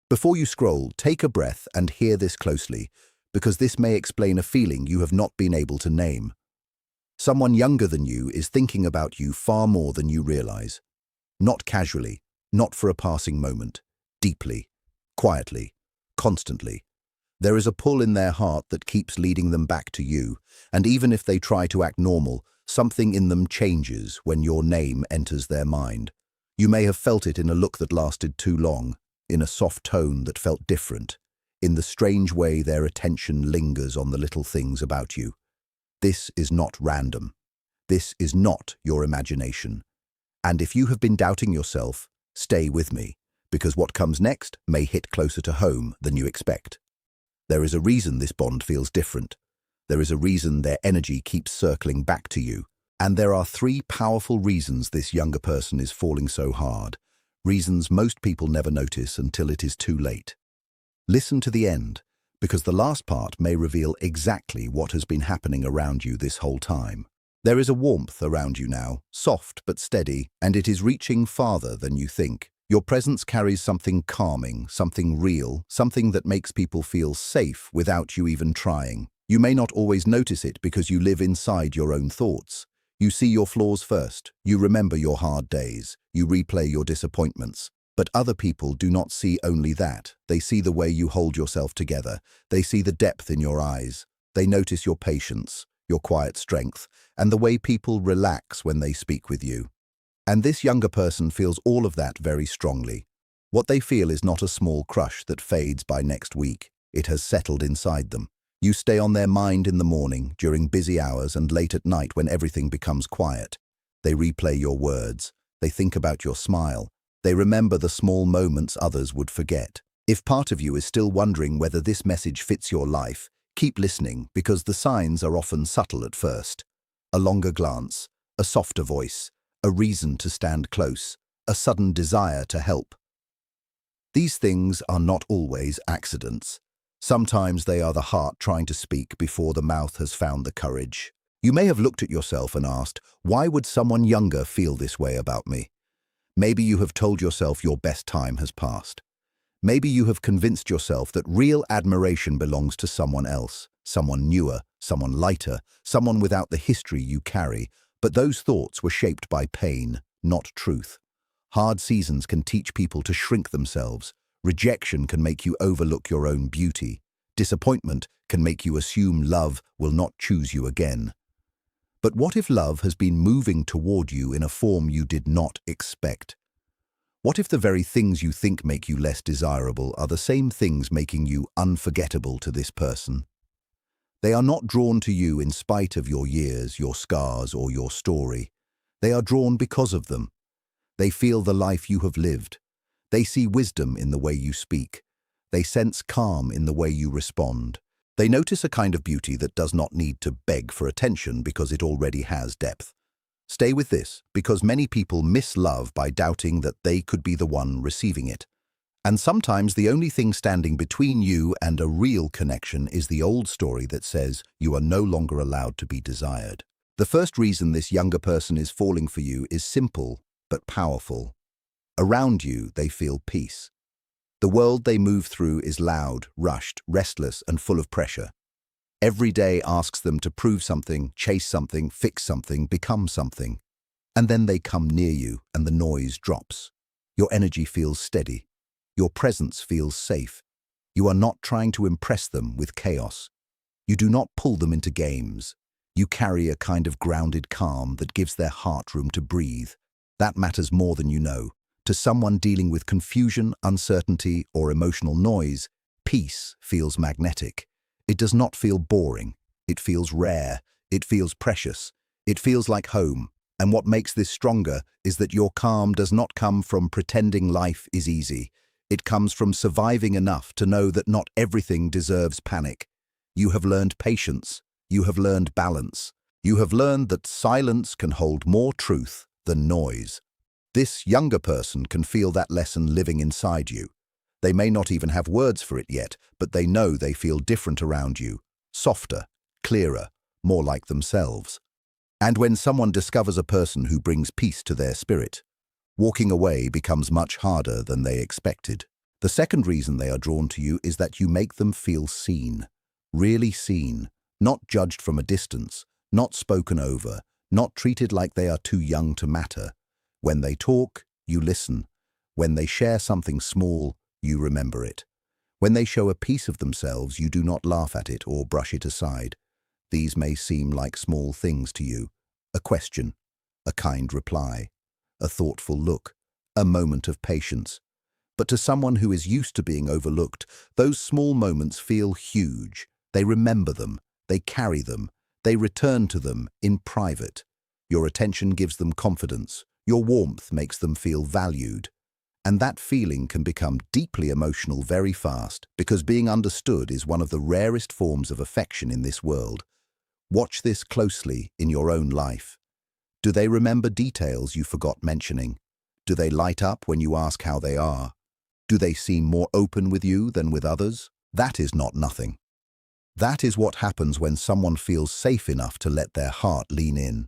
Before you scroll, take a breath and hear this closely, because this may explain a feeling you have not been able to name. Someone younger than you is thinking about you far more than you realize. Not casually, not for a passing moment, deeply, quietly, constantly. There is a pull in their heart that keeps leading them back to you, and even if they try to act normal, something in them changes when your name enters their mind. You may have felt it in a look that lasted too long, in a soft tone that felt different, in the strange way their attention lingers on the little things about you. This is not random. This is not your imagination. And if you have been doubting yourself, stay with me, because what comes next may hit closer to home than you expect. There is a reason this bond feels different. There is a reason their energy keeps circling back to you. And there are 3 powerful reasons this younger person is falling so hard, reasons most people never notice until it is too late. Listen to the end, because the last part may reveal exactly what has been happening around you this whole time. There is a warmth around you now, soft but steady, and it is reaching farther than you think. Your presence carries something calming, something real, something that makes people feel safe without you even trying. You may not always notice it because you live inside your own thoughts. You see your flaws first, you remember your hard days, you replay your disappointments. But other people do not see only that. They see the way you hold yourself together. They see the depth in your eyes. They notice your patience, your quiet strength, and the way people relax when they speak with you. And this younger person feels all of that very strongly. What they feel is not a small crush that fades by next week. It has settled inside them. You stay on their mind in the morning, during busy hours, and late at night when everything becomes quiet. They replay your words. They think about your smile. They remember the small moments others would forget. If part of you is still wondering whether this message fits your life, keep listening, because the signs are often subtle at first. A longer glance, a softer voice, a reason to stand close, a sudden desire to help. These things are not always accidents. Sometimes they are the heart trying to speak before the mouth has found the courage. You may have looked at yourself and asked, why would someone younger feel this way about me? Maybe you have told yourself your best time has passed. Maybe you have convinced yourself that real admiration belongs to someone else, someone newer, someone lighter, someone without the history you carry. But those thoughts were shaped by pain, not truth. Hard seasons can teach people to shrink themselves. Rejection can make you overlook your own beauty. Disappointment can make you assume love will not choose you again. But what if love has been moving toward you in a form you did not expect? What if the very things you think make you less desirable are the same things making you unforgettable to this person? They are not drawn to you in spite of your years, your scars, or your story. They are drawn because of them. They feel the life you have lived. They see wisdom in the way you speak. They sense calm in the way you respond. They notice a kind of beauty that does not need to beg for attention because it already has depth. Stay with this, because many people miss love by doubting that they could be the one receiving it. And sometimes the only thing standing between you and a real connection is the old story that says you are no longer allowed to be desired. The first reason this younger person is falling for you is simple but powerful. Around you, they feel peace. The world they move through is loud, rushed, restless, and full of pressure. Every day asks them to prove something, chase something, fix something, become something. And then they come near you and the noise drops. Your energy feels steady. Your presence feels safe. You are not trying to impress them with chaos. You do not pull them into games. You carry a kind of grounded calm that gives their heart room to breathe. That matters more than you know. To someone dealing with confusion, uncertainty, or emotional noise, peace feels magnetic. It does not feel boring. It feels rare. It feels precious. It feels like home. And what makes this stronger is that your calm does not come from pretending life is easy. It comes from surviving enough to know that not everything deserves panic. You have learned patience. You have learned balance. You have learned that silence can hold more truth than noise. This younger person can feel that lesson living inside you. They may not even have words for it yet, but they know they feel different around you, softer, clearer, more like themselves. And when someone discovers a person who brings peace to their spirit, walking away becomes much harder than they expected. The second reason they are drawn to you is that you make them feel seen, really seen, not judged from a distance, not spoken over, not treated like they are too young to matter. When they talk, you listen. When they share something small, you remember it. When they show a piece of themselves, you do not laugh at it or brush it aside. These may seem like small things to you: a question, a kind reply, a thoughtful look, a moment of patience. But to someone who is used to being overlooked, those small moments feel huge. They remember them, they carry them, they return to them in private. Your attention gives them confidence, your warmth makes them feel valued. And that feeling can become deeply emotional very fast, because being understood is one of the rarest forms of affection in this world. Watch this closely in your own life. Do they remember details you forgot mentioning? Do they light up when you ask how they are? Do they seem more open with you than with others? That is not nothing. That is what happens when someone feels safe enough to let their heart lean in.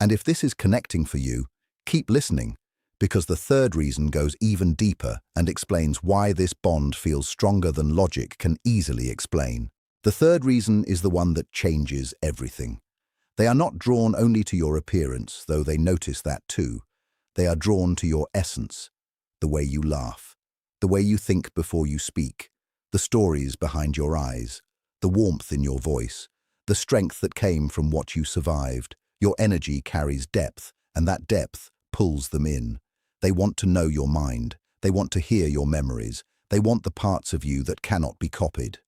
And if this is connecting for you, keep listening, because the third reason goes even deeper and explains why this bond feels stronger than logic can easily explain. The third reason is the one that changes everything. They are not drawn only to your appearance, though they notice that too. They are drawn to your essence, the way you laugh, the way you think before you speak, the stories behind your eyes, the warmth in your voice, the strength that came from what you survived. Your energy carries depth, and that depth pulls them in. They want to know your mind. They want to hear your memories. They want the parts of you that cannot be copied.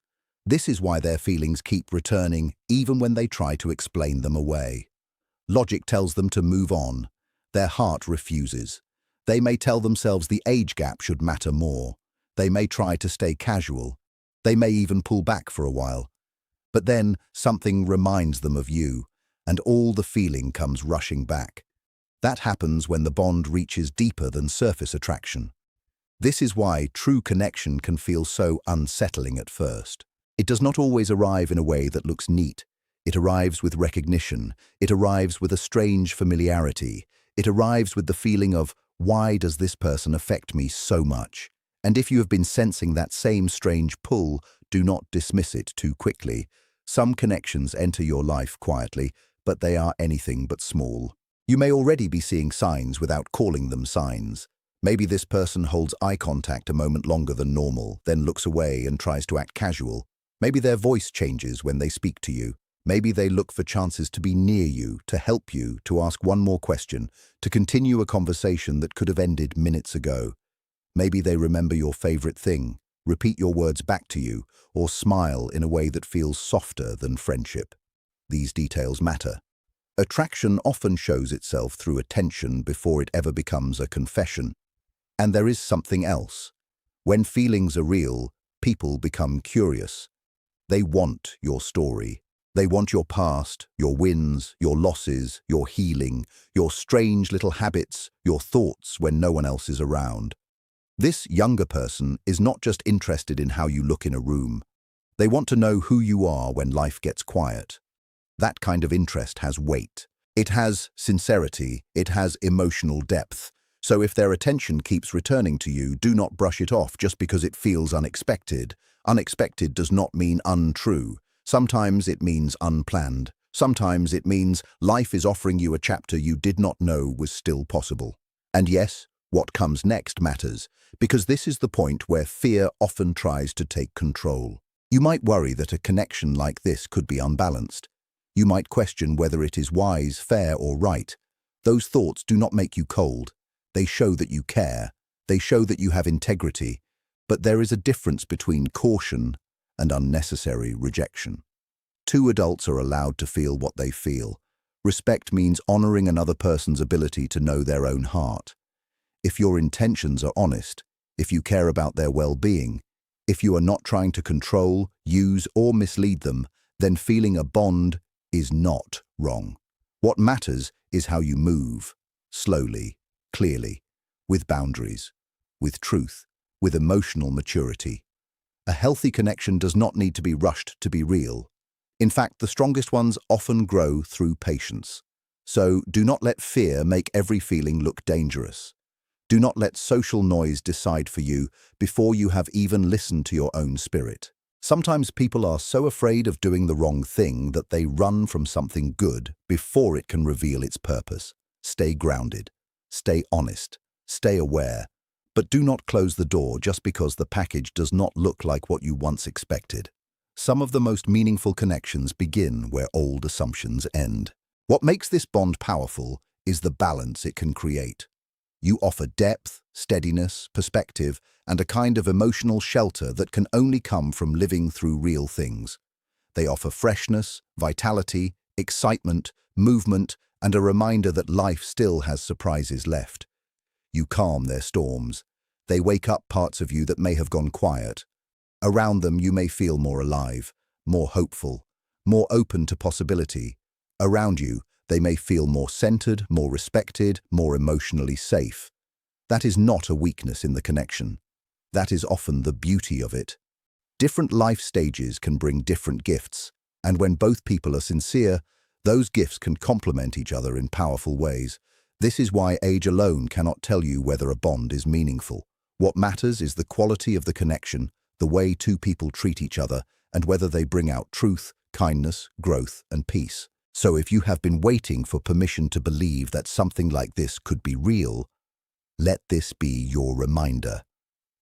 This is why their feelings keep returning, even when they try to explain them away. Logic tells them to move on. Their heart refuses. They may tell themselves the age gap should matter more. They may try to stay casual. They may even pull back for a while. But then something reminds them of you, and all the feeling comes rushing back. That happens when the bond reaches deeper than surface attraction. This is why true connection can feel so unsettling at first. It does not always arrive in a way that looks neat. It arrives with recognition. It arrives with a strange familiarity. It arrives with the feeling of, why does this person affect me so much? And if you have been sensing that same strange pull, do not dismiss it too quickly. Some connections enter your life quietly, but they are anything but small. You may already be seeing signs without calling them signs. Maybe this person holds eye contact a moment longer than normal, then looks away and tries to act casual. Maybe their voice changes when they speak to you. Maybe they look for chances to be near you, to help you, to ask one more question, to continue a conversation that could have ended minutes ago. Maybe they remember your favorite thing, repeat your words back to you, or smile in a way that feels softer than friendship. These details matter. Attraction often shows itself through attention before it ever becomes a confession. And there is something else. When feelings are real, people become curious. They want your story. They want your past, your wins, your losses, your healing, your strange little habits, your thoughts when no one else is around. This younger person is not just interested in how you look in a room. They want to know who you are when life gets quiet. That kind of interest has weight. It has sincerity. It has emotional depth. So if their attention keeps returning to you, do not brush it off just because it feels unexpected. Unexpected does not mean untrue. Sometimes it means unplanned. Sometimes it means life is offering you a chapter you did not know was still possible. And yes, what comes next matters, because this is the point where fear often tries to take control. You might worry that a connection like this could be unbalanced. You might question whether it is wise, fair, or right. Those thoughts do not make you cold. They show that you care. They show that you have integrity. But there is a difference between caution and unnecessary rejection. Two adults are allowed to feel what they feel. Respect means honoring another person's ability to know their own heart. If your intentions are honest, if you care about their well-being, if you are not trying to control, use, or mislead them, then feeling a bond is not wrong. What matters is how you move, slowly, clearly, with boundaries, with truth, with emotional maturity. A healthy connection does not need to be rushed to be real. In fact, the strongest ones often grow through patience. So do not let fear make every feeling look dangerous. Do not let social noise decide for you before you have even listened to your own spirit. Sometimes people are so afraid of doing the wrong thing that they run from something good before it can reveal its purpose. Stay grounded. Stay honest. Stay aware. But do not close the door just because the package does not look like what you once expected. Some of the most meaningful connections begin where old assumptions end. What makes this bond powerful is the balance it can create. You offer depth, steadiness, perspective, and a kind of emotional shelter that can only come from living through real things. They offer freshness, vitality, excitement, movement, and a reminder that life still has surprises left. You calm their storms. They wake up parts of you that may have gone quiet. Around them you may feel more alive, more hopeful, more open to possibility. Around you, they may feel more centered, more respected, more emotionally safe. That is not a weakness in the connection. That is often the beauty of it. Different life stages can bring different gifts, and when both people are sincere, those gifts can complement each other in powerful ways. This is why age alone cannot tell you whether a bond is meaningful. What matters is the quality of the connection, the way two people treat each other, and whether they bring out truth, kindness, growth, and peace. So if you have been waiting for permission to believe that something like this could be real, let this be your reminder.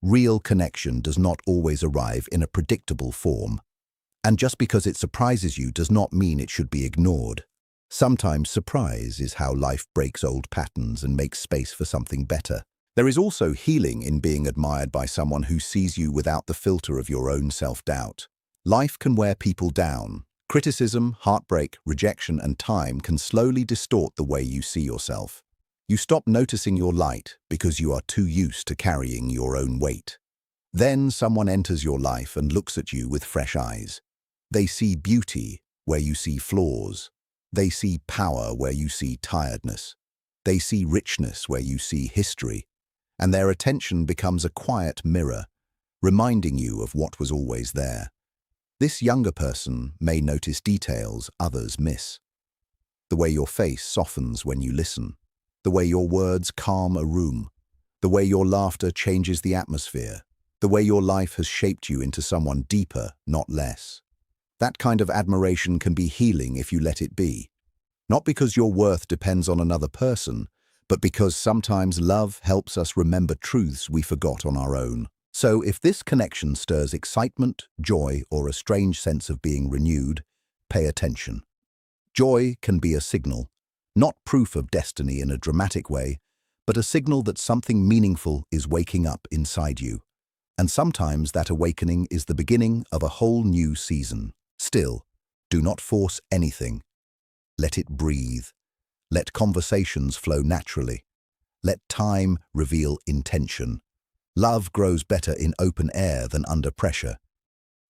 Real connection does not always arrive in a predictable form, and just because it surprises you does not mean it should be ignored. Sometimes surprise is how life breaks old patterns and makes space for something better. There is also healing in being admired by someone who sees you without the filter of your own self-doubt. Life can wear people down. Criticism, heartbreak, rejection, and time can slowly distort the way you see yourself. You stop noticing your light because you are too used to carrying your own weight. Then someone enters your life and looks at you with fresh eyes. They see beauty where you see flaws. They see power where you see tiredness. They see richness where you see history. And their attention becomes a quiet mirror, reminding you of what was always there. This younger person may notice details others miss. The way your face softens when you listen. The way your words calm a room. The way your laughter changes the atmosphere. The way your life has shaped you into someone deeper, not less. That kind of admiration can be healing if you let it be. Not because your worth depends on another person, but because sometimes love helps us remember truths we forgot on our own. So if this connection stirs excitement, joy, or a strange sense of being renewed, pay attention. Joy can be a signal, not proof of destiny in a dramatic way, but a signal that something meaningful is waking up inside you. And sometimes that awakening is the beginning of a whole new season. Still, do not force anything. Let it breathe. Let conversations flow naturally. Let time reveal intention. Love grows better in open air than under pressure.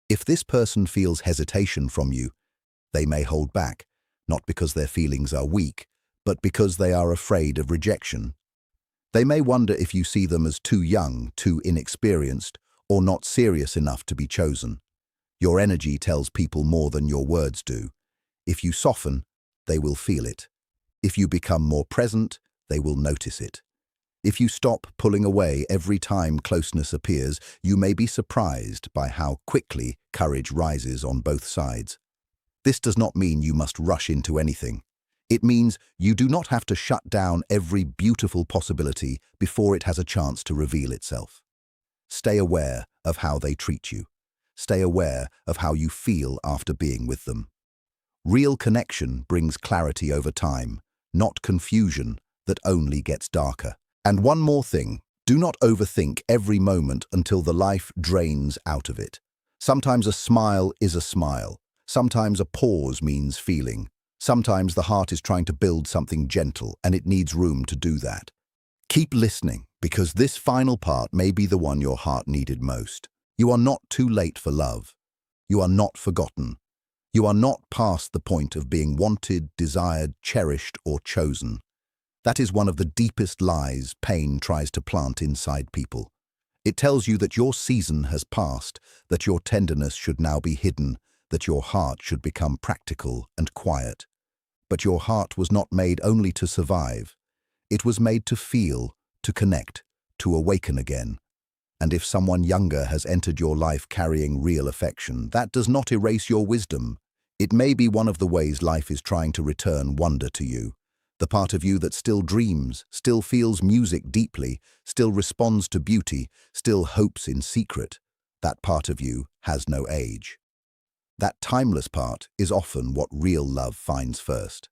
If this person feels hesitation from you, they may hold back, not because their feelings are weak, but because they are afraid of rejection. They may wonder if you see them as too young, too inexperienced, or not serious enough to be chosen. Your energy tells people more than your words do. If you soften, they will feel it. If you become more present, they will notice it. If you stop pulling away every time closeness appears, you may be surprised by how quickly courage rises on both sides. This does not mean you must rush into anything. It means you do not have to shut down every beautiful possibility before it has a chance to reveal itself. Stay aware of how they treat you. Stay aware of how you feel after being with them. Real connection brings clarity over time, not confusion that only gets darker. And one more thing, do not overthink every moment until the life drains out of it. Sometimes a smile is a smile. Sometimes a pause means feeling. Sometimes the heart is trying to build something gentle and it needs room to do that. Keep listening, because this final part may be the one your heart needed most. You are not too late for love. You are not forgotten. You are not past the point of being wanted, desired, cherished, or chosen. That is one of the deepest lies pain tries to plant inside people. It tells you that your season has passed, that your tenderness should now be hidden, that your heart should become practical and quiet. But your heart was not made only to survive. It was made to feel, to connect, to awaken again. And if someone younger has entered your life carrying real affection, that does not erase your wisdom. It may be one of the ways life is trying to return wonder to you. The part of you that still dreams, still feels music deeply, still responds to beauty, still hopes in secret. That part of you has no age. That timeless part is often what real love finds first.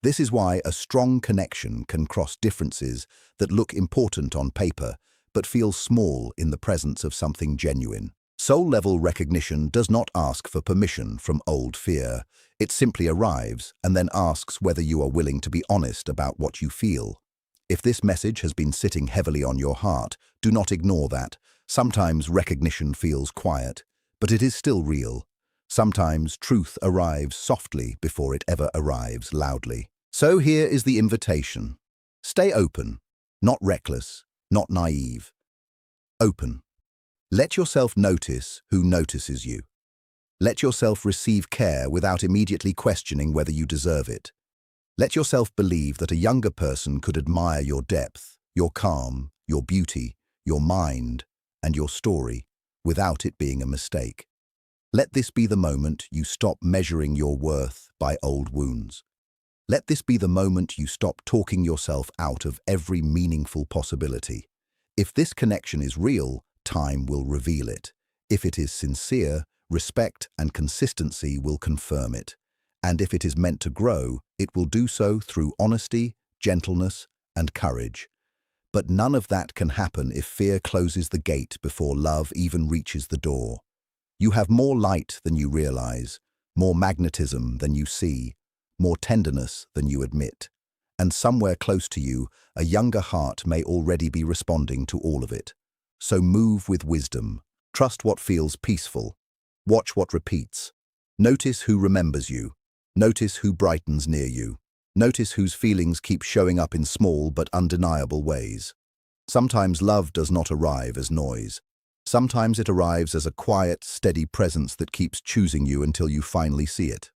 This is why a strong connection can cross differences that look important on paper, but feel small in the presence of something genuine. Soul-level recognition does not ask for permission from old fear. It simply arrives and then asks whether you are willing to be honest about what you feel. If this message has been sitting heavily on your heart, do not ignore that. Sometimes recognition feels quiet, but it is still real. Sometimes truth arrives softly before it ever arrives loudly. So here is the invitation. Stay open, not reckless, not naive. Open. Let yourself notice who notices you. Let yourself receive care without immediately questioning whether you deserve it. Let yourself believe that a younger person could admire your depth, your calm, your beauty, your mind, and your story, without it being a mistake. Let this be the moment you stop measuring your worth by old wounds. Let this be the moment you stop talking yourself out of every meaningful possibility. If this connection is real, time will reveal it. If it is sincere, respect and consistency will confirm it. And if it is meant to grow, it will do so through honesty, gentleness, and courage. But none of that can happen if fear closes the gate before love even reaches the door. You have more light than you realize, more magnetism than you see, more tenderness than you admit. And somewhere close to you, a younger heart may already be responding to all of it. So move with wisdom. Trust what feels peaceful. Watch what repeats. Notice who remembers you. Notice who brightens near you. Notice whose feelings keep showing up in small but undeniable ways. Sometimes love does not arrive as noise. Sometimes it arrives as a quiet, steady presence that keeps choosing you until you finally see it.